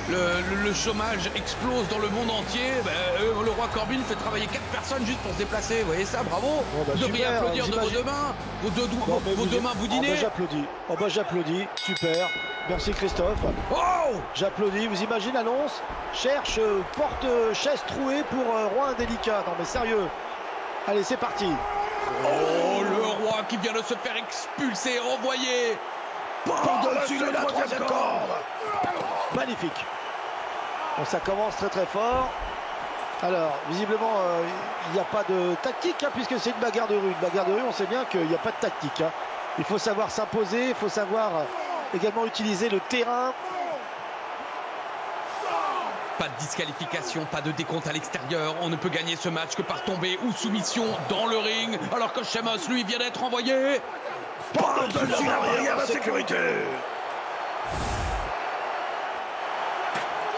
le chômage explose dans le monde entier, le roi Corbin fait travailler 4 personnes juste pour se déplacer. Vous voyez ça, bravo. Bon, bah, vous devriez super, applaudir de vos deux mains. Vos deux mains, vous dînez. Oh bah j'applaudis, super. Merci Christophe. Oh, j'applaudis. Vous imaginez l'annonce? Cherche porte-chaise trouée pour roi indélicat. Non mais sérieux. Allez, c'est parti. Oh, le roi qui vient de se faire expulser, renvoyer. Par-dessus la troisième corde. Magnifique. Bon, ça commence très très fort. Alors, visiblement, il n'y a pas de tactique, hein, puisque c'est une bagarre de rue. Une bagarre de rue, on sait bien qu'il n'y a pas de tactique. Hein. Il faut savoir s'imposer, il faut savoir également utiliser le terrain. Pas de disqualification, pas de décompte à l'extérieur. On ne peut gagner ce match que par tombée ou soumission dans le ring. Alors que Sheamus, lui, vient d'être envoyé. Par-dessus la barrière de sécurité.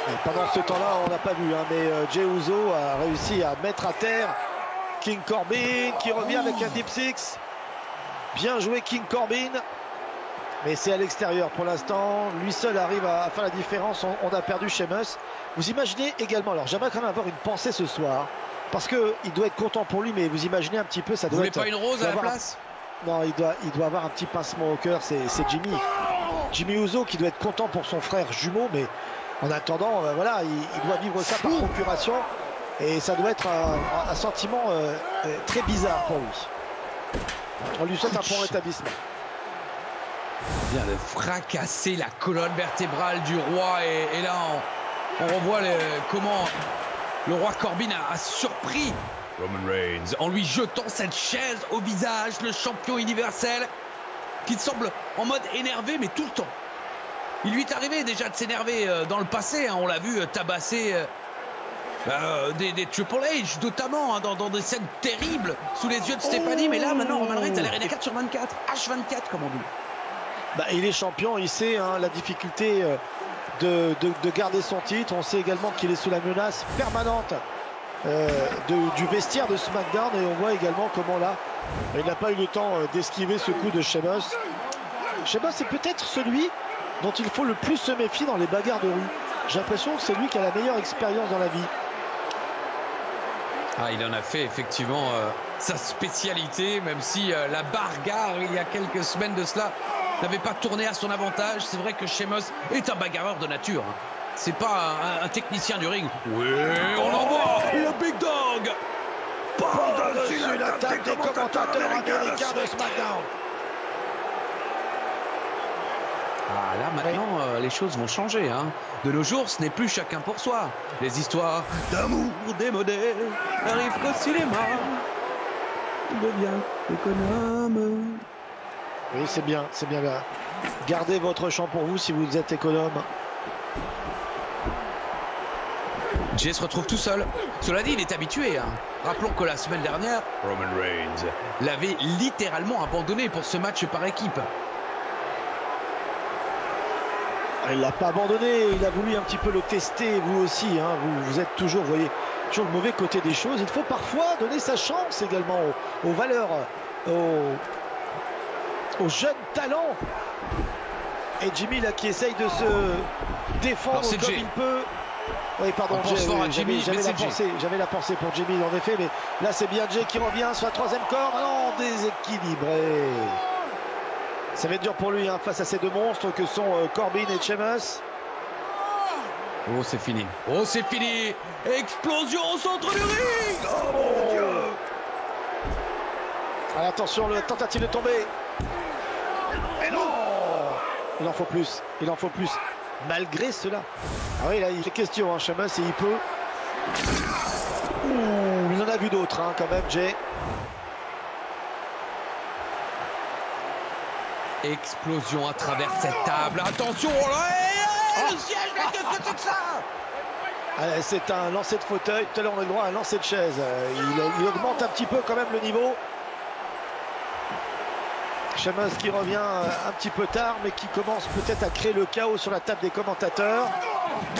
Et pendant ce temps-là, on n'a pas vu, hein, mais Jey Uso a réussi à mettre à terre King Corbin qui revient avec un Deep Six. Bien joué King Corbin. Mais c'est à l'extérieur pour l'instant. Lui seul arrive à faire la différence. On a perdu Sheamus. Vous imaginez également, alors j'aimerais quand même avoir une pensée ce soir, parce qu'il doit être content pour lui, mais vous imaginez un petit peu, ça doit être... Vous voulez pas une rose à la place? Non, il doit avoir un petit pincement au cœur, c'est Jimmy Uso qui doit être content pour son frère jumeau, mais en attendant, voilà, il doit vivre ça par procuration, et ça doit être un sentiment très bizarre pour lui. On lui souhaite un bon rétablissement. Il vient de fracasser la colonne vertébrale du roi, et là on revoit comment le roi Corbin a surpris Roman Reigns en lui jetant cette chaise au visage, le champion universel qui semble en mode énervé, mais tout le temps. Il lui est arrivé déjà de s'énerver dans le passé, hein, on l'a vu tabasser des Triple H notamment, hein, dans des scènes terribles sous les yeux de Stéphanie, mais là maintenant Roman Reigns a l'air 4 sur 24, H24 comme on dit. Bah, il est champion, il sait hein, la difficulté de garder son titre. On sait également qu'il est sous la menace permanente du vestiaire de SmackDown, et on voit également comment là il n'a pas eu le temps d'esquiver ce coup de Sheamus. Sheamus c'est peut-être celui dont il faut le plus se méfier dans les bagarres de rue. J'ai l'impression que c'est lui qui a la meilleure expérience dans la vie. Ah, il en a fait effectivement sa spécialité, même si la bagarre il y a quelques semaines de cela n'avait pas tourné à son avantage. C'est vrai que Sheamus est un bagarreur de nature. Hein. C'est pas un technicien du ring. Oui, on l'envoie, le Big Dog. Par-dessus la table des commentateurs américains de SmackDown. Ah, là maintenant les choses vont changer. Hein. De nos jours, ce n'est plus chacun pour soi. Les histoires d'amour démodées n'arrivent qu'au cinéma. On devient économe. Oui, c'est bien là. Gardez votre champ pour vous si vous êtes économe. Jey se retrouve tout seul. Cela dit, il est habitué. Hein. Rappelons que la semaine dernière, Roman Reigns l'avait littéralement abandonné pour ce match par équipe. Il l'a pas abandonné, il a voulu un petit peu le tester, vous aussi, hein. Vous êtes toujours, vous voyez, toujours le mauvais côté des choses. Il faut parfois donner sa chance également aux valeurs, aux jeunes talents. Et Jimmy là qui essaye de se défendre comme il peut. Oui, pardon, j'avais la pensée pour Jimmy en effet, mais là c'est bien Jey qui revient sur la troisième corde. Non, déséquilibré. Ça va être dur pour lui hein, face à ces deux monstres que sont Corbin et Sheamus. Oh, c'est fini. Oh, c'est fini. Explosion au centre du ring. Oh mon Dieu. Allez, attention, la tentative de tomber. Et non. Il en faut plus. Il en faut plus. Malgré cela. Ah oui, là, il est question, hein, Sheamus, et il peut. Ouh, il en a vu d'autres, hein, quand même, Jey. Explosion à travers cette table. Attention, le siège, mais qu'est-ce que c'est que ça? C'est un lancer de fauteuil. Tout à l'heure, on a le droit à un lancer de chaise. Il augmente un petit peu quand même le niveau. Sheamus qui revient un petit peu tard, mais qui commence peut-être à créer le chaos sur la table des commentateurs.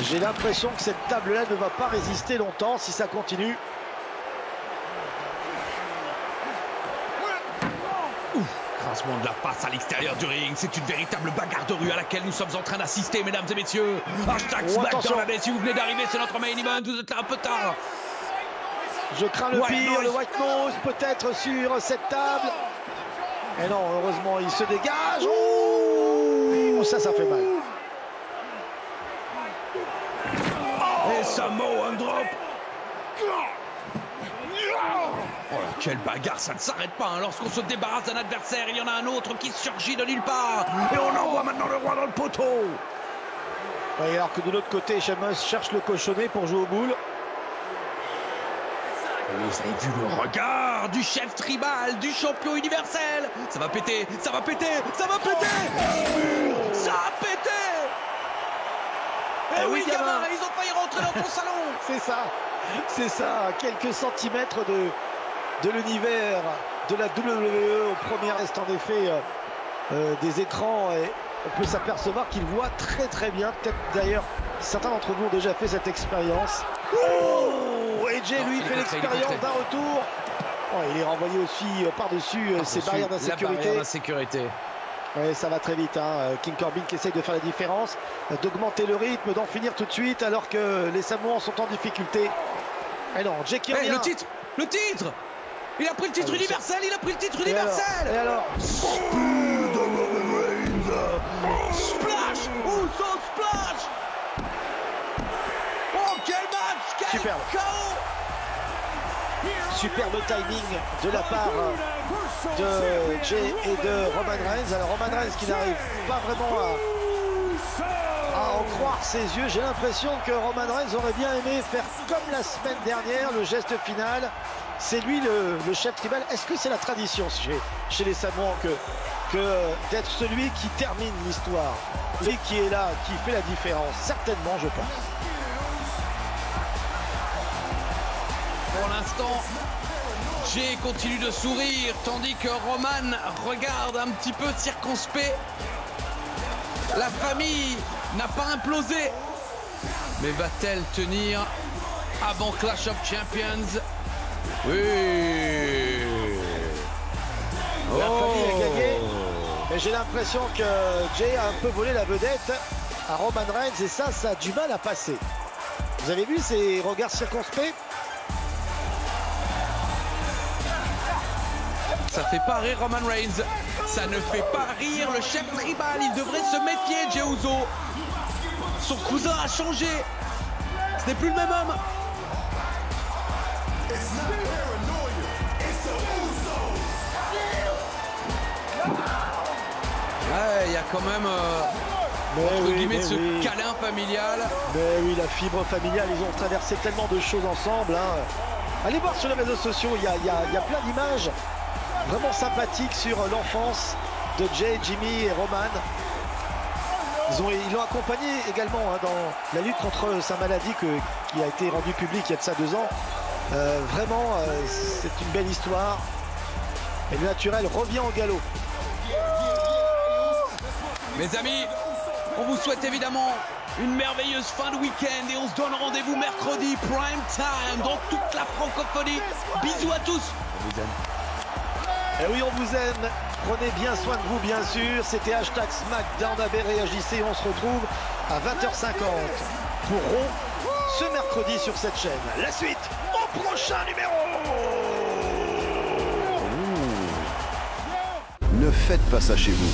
J'ai l'impression que cette table-là ne va pas résister longtemps si ça continue. L'écrasement de la face à l'extérieur du ring. C'est une véritable bagarre de rue à laquelle nous sommes en train d'assister, mesdames et messieurs. Hashtag SmackDown AD. Si vous venez d'arriver, c'est notre main event. Vous êtes là un peu tard. Je crains le pire, le White Nose peut-être sur cette table. Et non, heureusement, il se dégage. Oh, ça fait mal. Et Samoa drop. Oh, quelle bagarre, ça ne s'arrête pas. Hein. Lorsqu'on se débarrasse d'un adversaire, il y en a un autre qui surgit de nulle part. Et on envoie maintenant le roi dans le poteau. Oui, alors que de l'autre côté, Sheamus cherche le cochonnet pour jouer aux boules. Vous avez vu le regard du chef tribal, du champion universel. Ça va péter, ça va péter, ça va péter. Ça a pété. Et oui, gamin, ils ont failli rentrer dans ton salon. C'est ça, à quelques centimètres de l'univers de la WWE. Au premier reste en effet des écrans et on peut s'apercevoir qu'il voit très bien. Peut-être d'ailleurs, certains d'entre vous ont déjà fait cette expérience. Oh, AJ lui fait l'expérience d'un retour. Oh, il est renvoyé aussi par-dessus ces barrières d'insécurité. Ouais, ça va très vite, hein. King Corbin qui essaye de faire la différence, d'augmenter le rythme, d'en finir tout de suite alors que les Samoans sont en difficulté. Et non, Jay qui revient. Le titre. Il a pris le titre universel, Et alors Splash. Uso Splash. Oh, quel match. Quel superbe. chaos. Superbe timing de la part de Jay et de Roman Reigns. Alors Roman Reigns qui n'arrive pas vraiment à en croire ses yeux. J'ai l'impression que Roman Reigns aurait bien aimé faire comme la semaine dernière, le geste final. C'est lui le chef tribal. Est-ce que c'est la tradition chez les Samoans que d'être celui qui termine l'histoire, lui qui est là, qui fait la différence? Certainement, je pense. Pour l'instant, Jay continue de sourire, tandis que Roman regarde un petit peu circonspect. La famille n'a pas implosé. Mais va-t-elle tenir avant Clash of Champions? Oui. La famille a gagné. Mais j'ai l'impression que Jay a un peu volé la vedette à Roman Reigns et ça a du mal à passer. Vous avez vu ces regards circonspects? Ça fait pas rire Roman Reigns. Ça ne fait pas rire le chef tribal. Il devrait se méfier, Jey Uso. Son cousin a changé. Ce n'est plus le même homme. Ouais, il y a quand même entre guillemets ce câlin familial. Mais oui, la fibre familiale, ils ont traversé tellement de choses ensemble. Hein. Allez voir sur les réseaux sociaux, il y a plein d'images vraiment sympathique sur l'enfance de Jay, Jimmy et Roman. Ils l'ont accompagné également hein, dans la lutte contre sa maladie qui a été rendue publique il y a de ça 2 ans. Vraiment, c'est une belle histoire. Et le naturel revient au galop. Mes amis, on vous souhaite évidemment une merveilleuse fin de week-end et on se donne rendez-vous mercredi, prime time, dans toute la francophonie. Bisous à tous. On vous aime. Et oui, on vous aime. Prenez bien soin de vous, bien sûr. C'était hashtag SmackDown AB. Réagissez. On se retrouve à 20h50 pour Raw ce mercredi sur cette chaîne. La suite au prochain numéro. Ne faites pas ça chez vous.